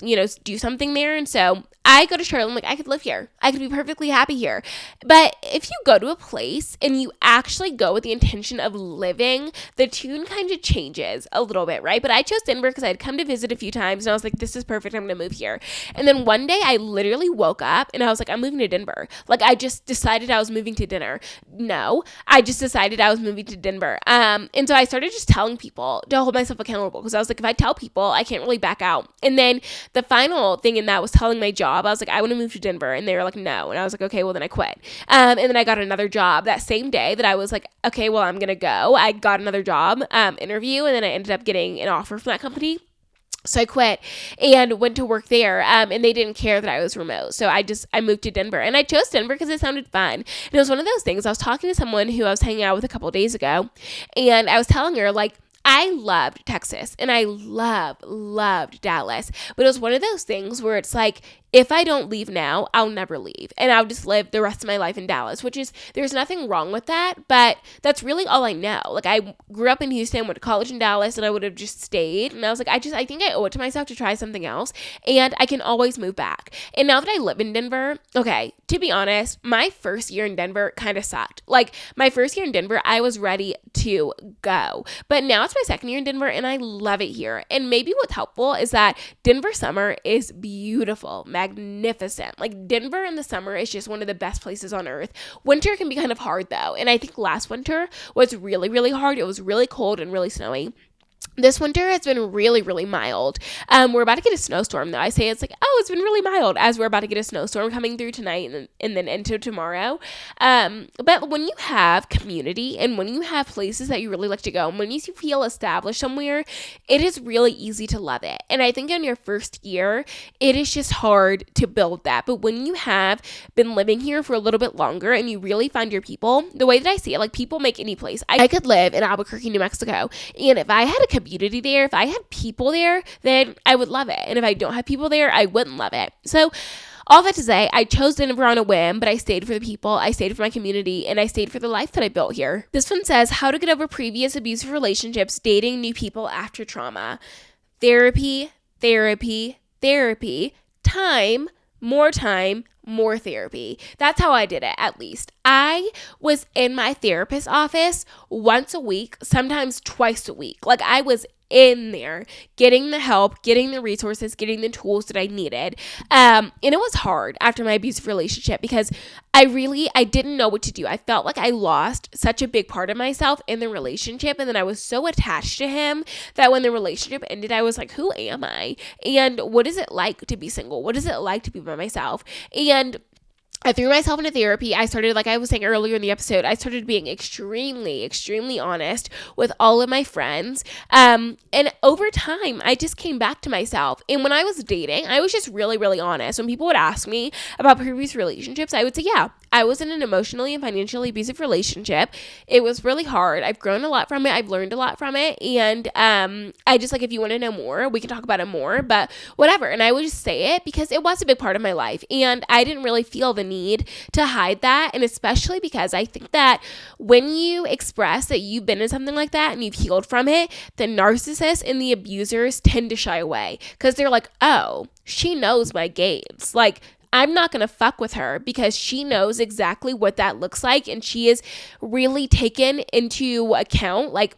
do something there. And so I go to Charlotte, I'm like, I could live here. I could be perfectly happy here. But if you go to a place and you actually go with the intention of living, the tune kind of changes a little bit, right? But I chose Denver because I'd come to visit a few times and I was like, this is perfect. I'm going to move here. And then one day I literally woke up and I was like, I'm moving to Denver. Like, I just decided I was moving to dinner. No, I just decided I was moving to Denver. And so I started just telling people to hold myself accountable, because I was like, if I tell people, I can't really back out. And then the final thing in that was telling my job. I was like, I want to move to Denver. And they were like, no. And I was like, okay, well, then I quit. And then I got another job that same day that I was like, okay, well, I'm going to go. I got another job interview, and then I ended up getting an offer from that company. So I quit and went to work there, and they didn't care that I was remote. So I moved to Denver, and I chose Denver because it sounded fun. And it was one of those things. I was talking to someone who I was hanging out with a couple of days ago, and I was telling her, like, I loved Texas and I loved Dallas, but it was one of those things where it's like, if I don't leave now, I'll never leave. And I'll just live the rest of my life in Dallas, which is, there's nothing wrong with that, but that's really all I know. Like, I grew up in Houston, went to college in Dallas, and I would have just stayed. And I was like, I think I owe it to myself to try something else, and I can always move back. And now that I live in Denver, okay, to be honest, my first year in Denver kind of sucked. Like, my first year in Denver, I was ready to go. But now it's my second year in Denver, and I love it here. And maybe what's helpful is that Denver summer is beautiful, magnificent. Like, Denver in the summer is just one of the best places on earth. Winter can be kind of hard though. And I think last winter was really, really hard. It was really cold and really snowy. This winter has been really, really mild. We're about to get a snowstorm though. I say it's like, oh, it's been really mild as we're about to get a snowstorm coming through tonight and then into tomorrow. But when you have community and when you have places that you really like to go, and when you feel established somewhere, it is really easy to love it. And I think in your first year, it is just hard to build that. But when you have been living here for a little bit longer and you really find your people, the way that I see it, like people make any place. I could live in Albuquerque, New Mexico, and if I had a community there, if I had people there, then I would love it. And if I don't have people there, I wouldn't love it. So all that to say, I chose Denver on a whim, but I stayed for the people, I stayed for my community, and I stayed for the life that I built here. This one says, how to get over previous abusive relationships, dating new people after trauma. Therapy, therapy, therapy, time, more therapy. That's how I did it, at least. I was in my therapist's office once a week, sometimes twice a week. Like I was in there getting the help, getting the resources, getting the tools that I needed. And it was hard after my abusive relationship because I didn't know what to do. I felt like I lost such a big part of myself in the relationship. And then I was so attached to him that when the relationship ended, I was like, who am I? And what is it like to be single? What is it like to be by myself? And I threw myself into therapy. I started, like I was saying earlier in the episode, I started being extremely, extremely honest with all of my friends. And over time, I just came back to myself. And when I was dating, I was just really, really honest. When people would ask me about previous relationships, I would say, yeah, I was in an emotionally and financially abusive relationship. It was really hard. I've grown a lot from it. I've learned a lot from it. And I just, like, if you want to know more, we can talk about it more, but whatever. And I would just say it because it was a big part of my life. And I didn't really feel the need to hide that. And especially because I think that when you express that you've been in something like that and you've healed from it, the narcissists and the abusers tend to shy away because they're like, oh, she knows my games. Like, I'm not going to fuck with her because she knows exactly what that looks like. And she is really taken into account, like,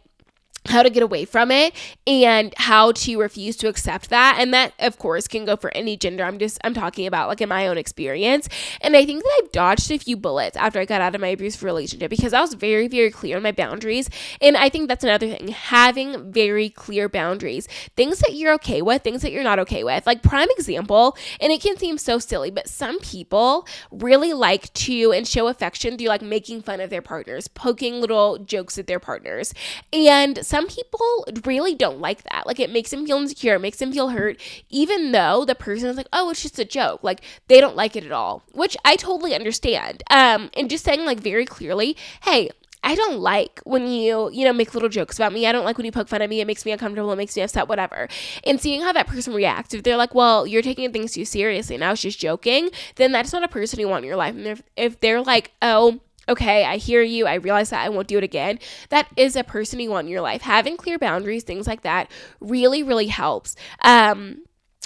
how to get away from it and how to refuse to accept that. And that, of course, can go for any gender. I'm talking about, like, in my own experience. And I think that I've dodged a few bullets after I got out of my abusive relationship because I was very, very clear on my boundaries. And I think that's another thing, having very clear boundaries, things that you're okay with, things that you're not okay with. Like, prime example, and it can seem so silly, but some people really like to and show affection through, like, making fun of their partners, poking little jokes at their partners. And some people really don't like that. Like, it makes them feel insecure, it makes them feel hurt, even though the person is like, oh, it's just a joke. Like, they don't like it at all, which I totally understand. And just saying, like, very clearly, hey, I don't like when you make little jokes about me. I don't like when you poke fun at me. It makes me uncomfortable. It makes me upset, whatever. And seeing how that person reacts, if they're like, well, you're taking things too seriously and I was just joking, then that's not a person you want in your life. And if they're like, oh, okay, I hear you, I realize that, I won't do it again, that is a person you want in your life. Having clear boundaries, things like that, really, really helps.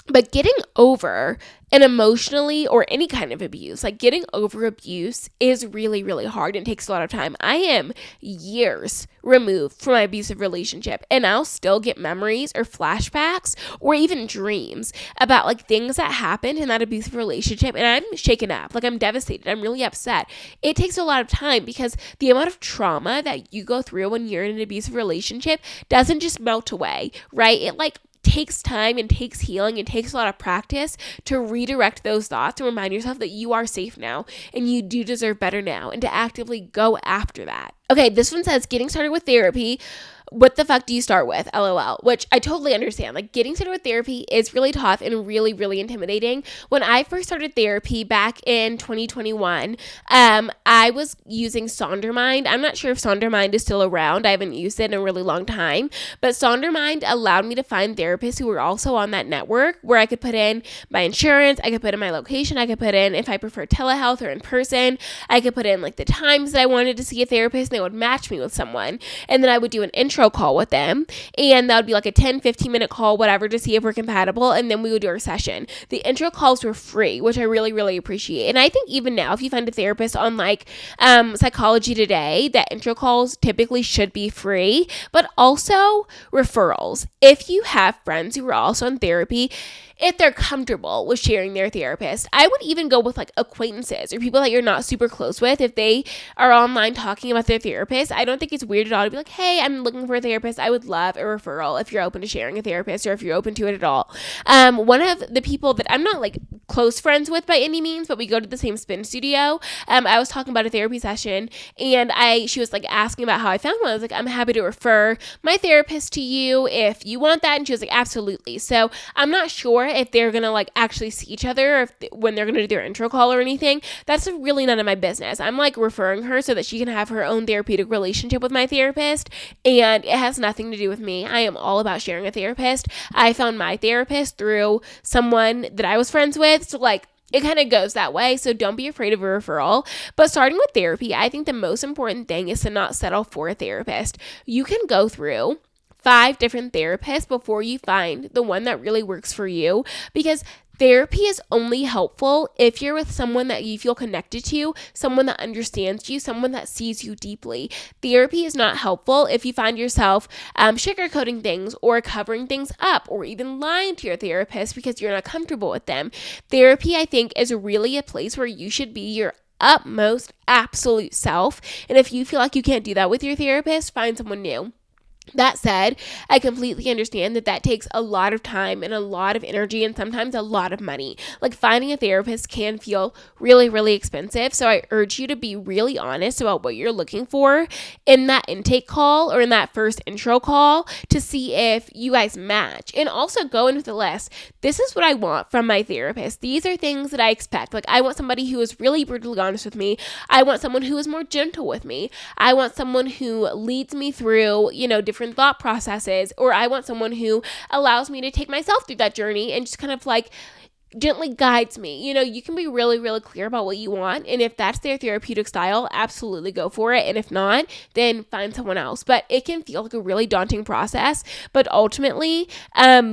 But getting over an emotionally or any kind of abuse, like getting over abuse, is really, really hard and takes a lot of time. I am years removed from my abusive relationship, and I'll still get memories or flashbacks or even dreams about, like, things that happened in that abusive relationship, and I'm shaken up. Like, I'm devastated. I'm really upset. It takes a lot of time because the amount of trauma that you go through when you're in an abusive relationship doesn't just melt away, right? It, like, takes time and takes healing and takes a lot of practice to redirect those thoughts and remind yourself that you are safe now and you do deserve better now, and to actively go after that. Okay, this one says, getting started with therapy. What the fuck do you start with? LOL. Which I totally understand. Like, getting started with therapy is really tough and really, really intimidating. When I first started therapy back in 2021, I was using Sondermind. I'm not sure if Sondermind is still around. I haven't used it in a really long time. But Sondermind allowed me to find therapists who were also on that network, where I could put in my insurance, I could put in my location, I could put in if I prefer telehealth or in person, I could put in, like, the times that I wanted to see a therapist, and they would match me with someone. And then I would do an intro call with them, and that would be like a 10-15 minute call, whatever, to see if we're compatible, and then we would do our session. The intro calls were free, which I really, really appreciate. And I think even now, if you find a therapist on, like, Psychology Today, that intro calls typically should be free. But also referrals. If you have friends who are also in therapy, if they're comfortable with sharing their therapist. I would even go with like acquaintances or people that you're not super close with. If they are online talking about their therapist, I don't think it's weird at all to be like, hey, I'm looking for a therapist. I would love a referral if you're open to sharing a therapist or if you're open to it at all. One of the people that I'm not like close friends with by any means, but we go to the same spin studio. I was talking about a therapy session and she was like asking about how I found one. I was like, I'm happy to refer my therapist to you if you want that. And she was like, absolutely. So I'm not sure if they're going to like actually see each other or when they're going to do their intro call or anything. That's really none of my business. I'm like referring her so that she can have her own therapeutic relationship with my therapist, and it has nothing to do with me. I am all about sharing a therapist. I found my therapist through someone that I was friends with. So like, it kind of goes that way. So don't be afraid of a referral. But starting with therapy, I think the most important thing is to not settle for a therapist. You can go through 5 different therapists before you find the one that really works for you, because therapy is only helpful if you're with someone that you feel connected to, someone that understands you, someone that sees you deeply. Therapy is not helpful if you find yourself sugarcoating things or covering things up or even lying to your therapist because you're not comfortable with them. Therapy, I think, is really a place where you should be your utmost absolute self. And if you feel like you can't do that with your therapist, find someone new. That said, I completely understand that takes a lot of time and a lot of energy and sometimes a lot of money. Like finding a therapist can feel really, really expensive. So I urge you to be really honest about what you're looking for in that intake call or in that first intro call to see if you guys match. And also go in with a list. This is what I want from my therapist. These are things that I expect. Like I want somebody who is really brutally honest with me. I want someone who is more gentle with me. I want someone who leads me through, different thought processes, or I want someone who allows me to take myself through that journey and just kind of like gently guides me. You can be really, really clear about what you want. And if that's their therapeutic style, absolutely go for it. And if not, then find someone else. But it can feel like a really daunting process. But ultimately,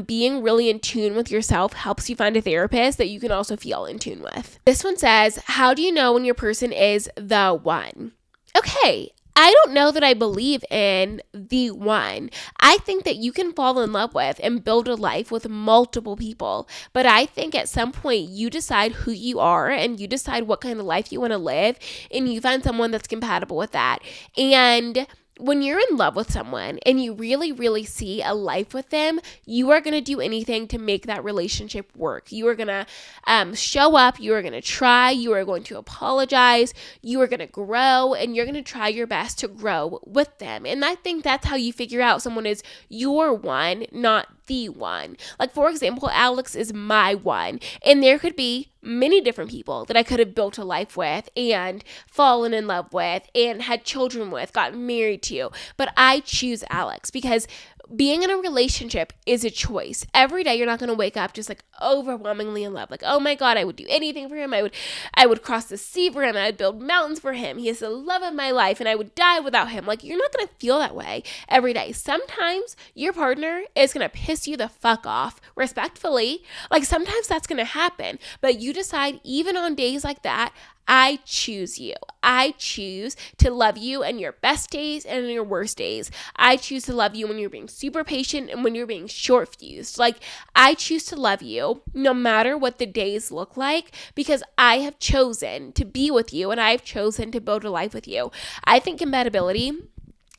being really in tune with yourself helps you find a therapist that you can also feel in tune with. This one says, how do you know when your person is the one? Okay. I don't know that I believe in the one. I think that you can fall in love with and build a life with multiple people. But I think at some point you decide who you are and you decide what kind of life you want to live, and you find someone that's compatible with that. And when you're in love with someone and you really, really see a life with them, you are going to do anything to make that relationship work. You are going to show up. You are going to try. You are going to apologize. You are going to grow, and you're going to try your best to grow with them. And I think that's how you figure out someone is your one, not the one. Like, for example, Alex is my one, and there could be many different people that I could have built a life with and fallen in love with and had children with, gotten married to, but I choose Alex because being in a relationship is a choice. Every day you're not going to wake up just like overwhelmingly in love. Like, oh my God, I would do anything for him. I would cross the sea for him. I would build mountains for him. He is the love of my life and I would die without him. Like, you're not going to feel that way every day. Sometimes your partner is going to piss you the fuck off respectfully. Like, sometimes that's going to happen, but you decide even on days like that, I choose you. I choose to love you in your best days and in your worst days. I choose to love you when you're being super patient and when you're being short fused. Like, I choose to love you no matter what the days look like because I have chosen to be with you and I've chosen to build a life with you. I think compatibility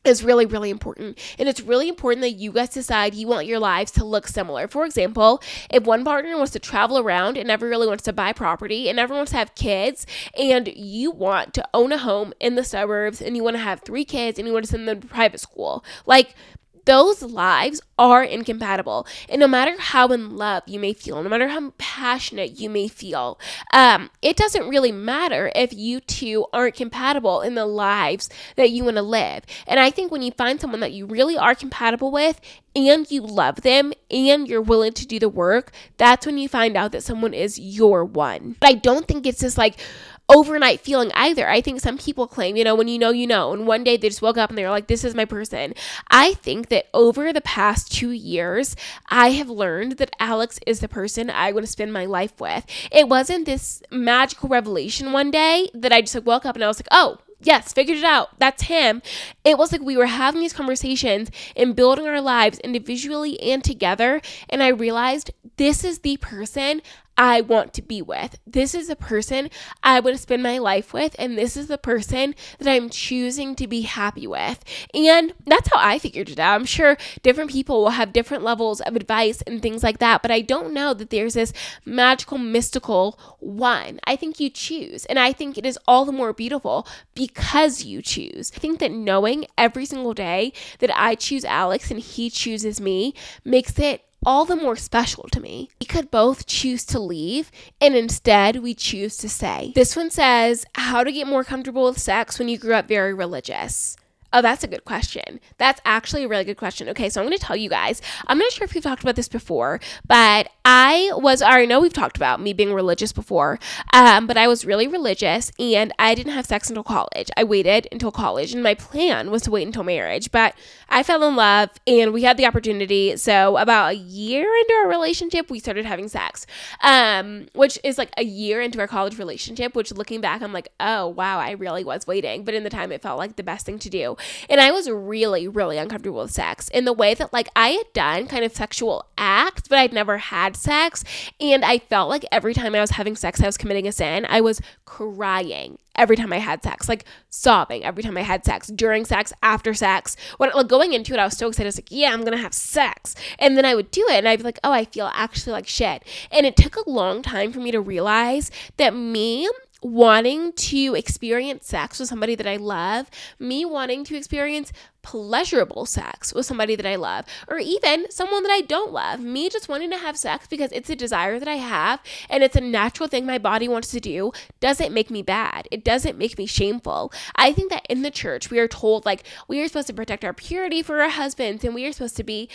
is really, really important. And it's really important that you guys decide you want your lives to look similar. For example, if one partner wants to travel around and never really wants to buy property and never wants to have kids, and you want to own a home in the suburbs and you want to have 3 kids and you want to send them to private school, like, those lives are incompatible. And no matter how in love you may feel, no matter how passionate you may feel, it doesn't really matter if you two aren't compatible in the lives that you want to live. And I think when you find someone that you really are compatible with and you love them and you're willing to do the work, that's when you find out that someone is your one. But I don't think it's just like overnight feeling either. I think some people claim, when you know, and one day they just woke up and they were like, this is my person. I think that over the past 2 years, I have learned that Alex is the person I want to spend my life with. It wasn't this magical revelation one day that I just woke up and I was like, oh, Yes, figured it out. That's him. It was like we were having these conversations and building our lives individually and together. And I realized this is the person I want to be with. This is the person I want to spend my life with. And this is the person that I'm choosing to be happy with. And that's how I figured it out. I'm sure different people will have different levels of advice and things like that. But I don't know that there's this magical, mystical one. I think you choose. And I think it is all the more beautiful because you choose. I think that knowing every single day that I choose Alex and he chooses me makes it all the more special to me. We could both choose to leave and instead we choose to stay. This one says, how to get more comfortable with sex when you grew up very religious. Oh, that's a good question. That's actually a really good question. Okay, so I'm going to tell you guys. I'm not sure if we've talked about this before, but I already know we've talked about me being religious before, but I was really religious and I didn't have sex until college. I waited until college and my plan was to wait until marriage, but I fell in love and we had the opportunity. So about a year into our relationship, we started having sex, which is like a year into our college relationship, which looking back, I'm like, oh, wow, I really was waiting. But in the time, it felt like the best thing to do. And I was really, really uncomfortable with sex in the way that like I had done kind of sexual acts, but I'd never had sex. And I felt like every time I was having sex, I was committing a sin. I was crying every time I had sex, like sobbing every time I had sex, during sex, after sex. When like going into it, I was so excited. I was like, yeah, I'm going to have sex. And then I would do it and I'd be like, oh, I feel actually like shit. And it took a long time for me to realize that me wanting to experience sex with somebody that I love, me wanting to experience pleasurable sex with somebody that I love, or even someone that I don't love, me just wanting to have sex because it's a desire that I have and it's a natural thing my body wants to do, doesn't make me bad. It doesn't make me shameful. I think that in the church, we are told like we are supposed to protect our purity for our husbands and we are supposed to be,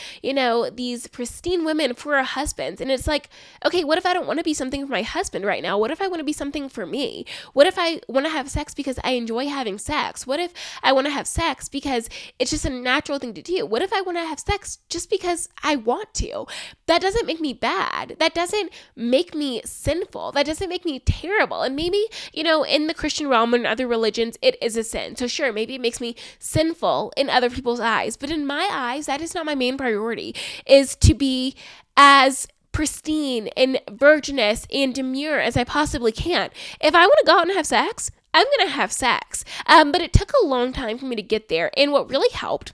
these pristine women for our husbands. And it's like, okay, what if I don't want to be something for my husband right now? What if I want to be something for me? What if I want to have sex because I enjoy having sex? What if I want to have sex because it's just a natural thing to do? What if I want to have sex just because I want to? That doesn't make me bad. That doesn't make me sinful. That doesn't make me terrible. And maybe, in the Christian realm and other religions, it is a sin. So sure, maybe it makes me sinful in other people's eyes. But in my eyes, that is not my main priority, is to be as pristine and virginous and demure as I possibly can. If I want to go out and have sex, I'm going to have sex. But it took a long time for me to get there. And what really helped,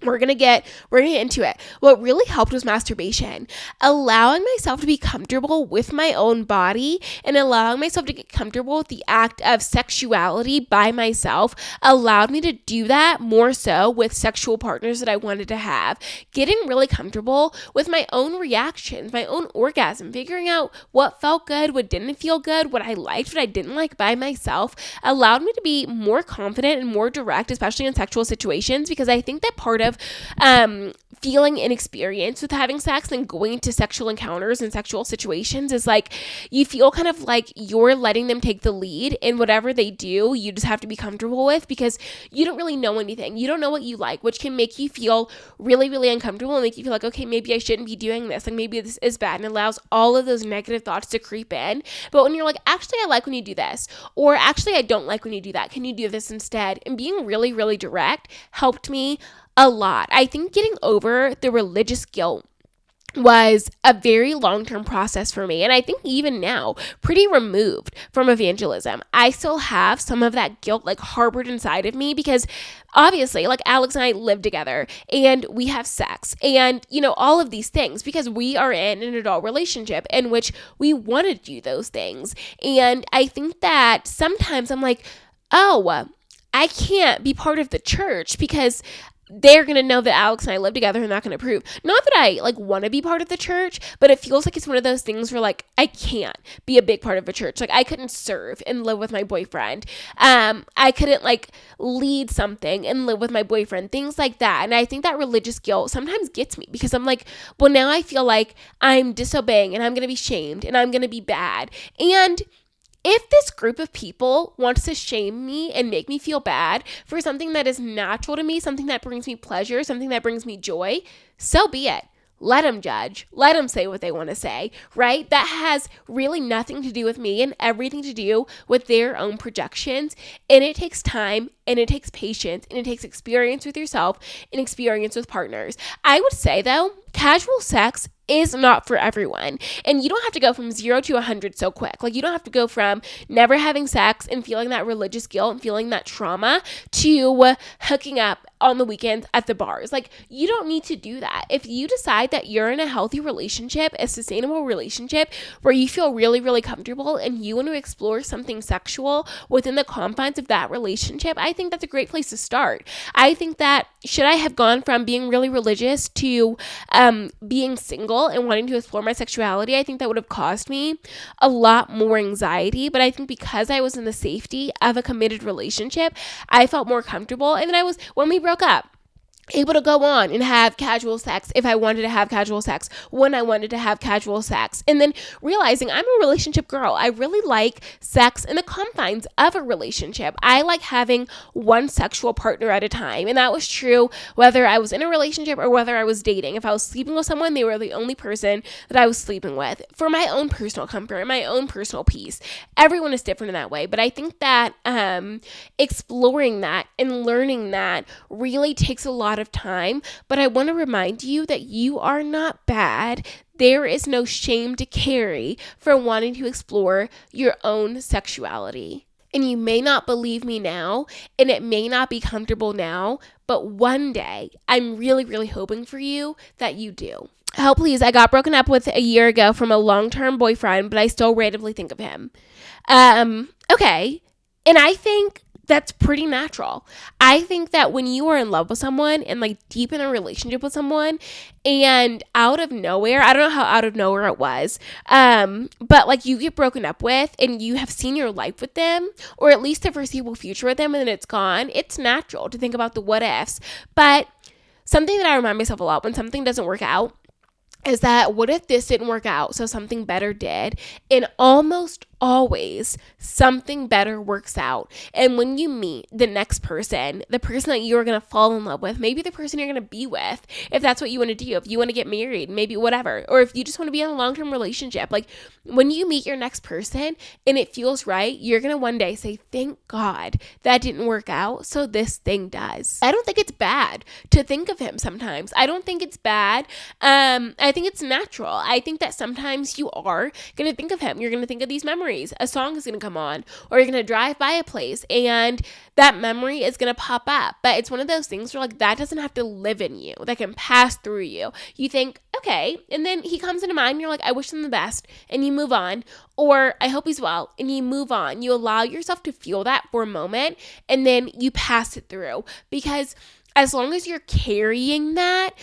we're gonna get into it. What really helped was masturbation, allowing myself to be comfortable with my own body and allowing myself to get comfortable with the act of sexuality by myself allowed me to do that more so with sexual partners that I wanted to have. Getting really comfortable with my own reactions, my own orgasm, figuring out what felt good, what didn't feel good, what I liked, what I didn't like by myself allowed me to be more confident and more direct, especially in sexual situations, because I think that part of feeling inexperienced with having sex and going into sexual encounters and sexual situations is like you feel kind of like you're letting them take the lead in whatever they do. You just have to be comfortable with because you don't really know anything. You don't know what you like, which can make you feel really, really uncomfortable and make you feel like, okay, maybe I shouldn't be doing this. Like maybe this is bad, and allows all of those negative thoughts to creep in. But when you're like, actually, I like when you do this, or actually, I don't like when you do that. Can you do this instead? And being really, really direct helped me a lot. I think getting over the religious guilt was a very long-term process for me. And I think even now, pretty removed from evangelism. I still have some of that guilt like harbored inside of me because obviously like Alex and I live together and we have sex and, all of these things because we are in an adult relationship in which we want to do those things. And I think that sometimes I'm like, oh, I can't be part of the church because they're going to know that Alex and I live together and not going to approve. Not that I want to be part of the church, but it feels like it's one of those things where I can't be a big part of a church. I couldn't serve and live with my boyfriend. I couldn't lead something and live with my boyfriend, things like that. And I think that religious guilt sometimes gets me because I'm like, well, now I feel like I'm disobeying and I'm going to be shamed and I'm going to be bad. And if this group of people wants to shame me and make me feel bad for something that is natural to me, something that brings me pleasure, something that brings me joy, so be it. let them judge, let them say what they want to say, right? That has really nothing to do with me and everything to do with their own projections. And it takes time and it takes patience and it takes experience with yourself and experience with partners. I would say though, casual sex is not for everyone. And you don't have to go from 0 to 100 so quick. Like, you don't have to go from never having sex and feeling that religious guilt and feeling that trauma to hooking up on the weekends at the bars. Like, you don't need to do that. If you decide that you're in a healthy relationship, a sustainable relationship where you feel really, really comfortable and you want to explore something sexual within the confines of that relationship, I think that's a great place to start. I think that should I have gone from being really religious to being single and wanting to explore my sexuality, I think that would have caused me a lot more anxiety. But I think because I was in the safety of a committed relationship, I felt more comfortable. And then I was, when we broke up, able to go on and have casual sex if I wanted to have casual sex, when I wanted to have casual sex. And then realizing I'm a relationship girl. I really like sex in the confines of a relationship. I like having one sexual partner at a time. And that was true whether I was in a relationship or whether I was dating. If I was sleeping with someone, they were the only person that I was sleeping with for my own personal comfort and my own personal peace. Everyone is different in that way. But I think that exploring that and learning that really takes a lot of time. But I want to remind you that you are not bad. There is no shame to carry for wanting to explore your own sexuality. And you may not believe me now, and it may not be comfortable now, but one day I'm really, really hoping for you that you do. Oh, please, I got broken up with a year ago from a long-term boyfriend, but I still randomly think of him. Okay. And I think that's pretty natural. I think that when you are in love with someone and like deep in a relationship with someone and out of nowhere, I don't know how out of nowhere it was, but like you get broken up with and you have seen your life with them, or at least the foreseeable future with them, and then it's gone, it's natural to think about the what ifs. But something that I remind myself a lot when something doesn't work out is that what if this didn't work out, so something better did? And almost always something better works out. And when you meet the next person, the person that you're going to fall in love with, maybe the person you're going to be with, if that's what you want to do, if you want to get married, maybe whatever, or if you just want to be in a long-term relationship, like when you meet your next person and it feels right, you're going to one day say, thank God that didn't work out, so this thing does. I don't think it's bad to think of him sometimes. I don't think it's bad. I think it's natural. I think that sometimes you are going to think of him. You're going to think of these memories. A song is going to come on, or you're going to drive by a place and that memory is going to pop up. But it's one of those things where like that doesn't have to live in you, that can pass through you. You think, okay, and then he comes into mind and you're like, I wish him the best, and you move on. Or I hope he's well, and you move on. You allow yourself to feel that for a moment and then you pass it through, because as long as you're carrying that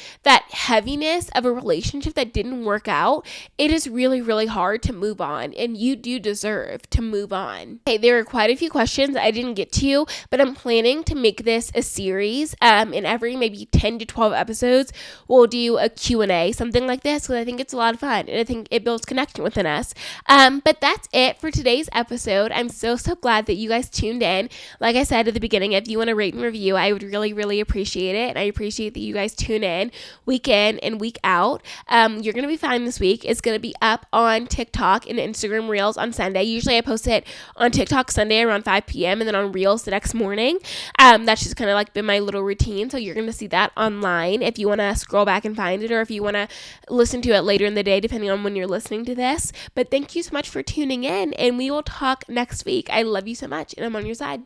heaviness of a relationship that didn't work out, it is really, really hard to move on, and you do deserve to move on. Okay, there are quite a few questions I didn't get to, but I'm planning to make this a series. In every maybe 10 to 12 episodes, we'll do a Q&A, something like this, because I think it's a lot of fun, and I think it builds connection within us. But that's it for today's episode. I'm so glad that you guys tuned in. Like I said at the beginning, if you want to rate and review, I would really, really appreciate it. And I appreciate that you guys tune in week in and week out. You're going to be fine this week. It's going to be up on TikTok and Instagram Reels on Sunday. Usually I post it on TikTok Sunday around 5 p.m. and then on Reels the next morning. That's just kind of like been my little routine. So you're going to see that online if you want to scroll back and find it, or if you want to listen to it later in the day, depending on when you're listening to this. But thank you so much for tuning in, and we will talk next week. I love you so much, and I'm on your side.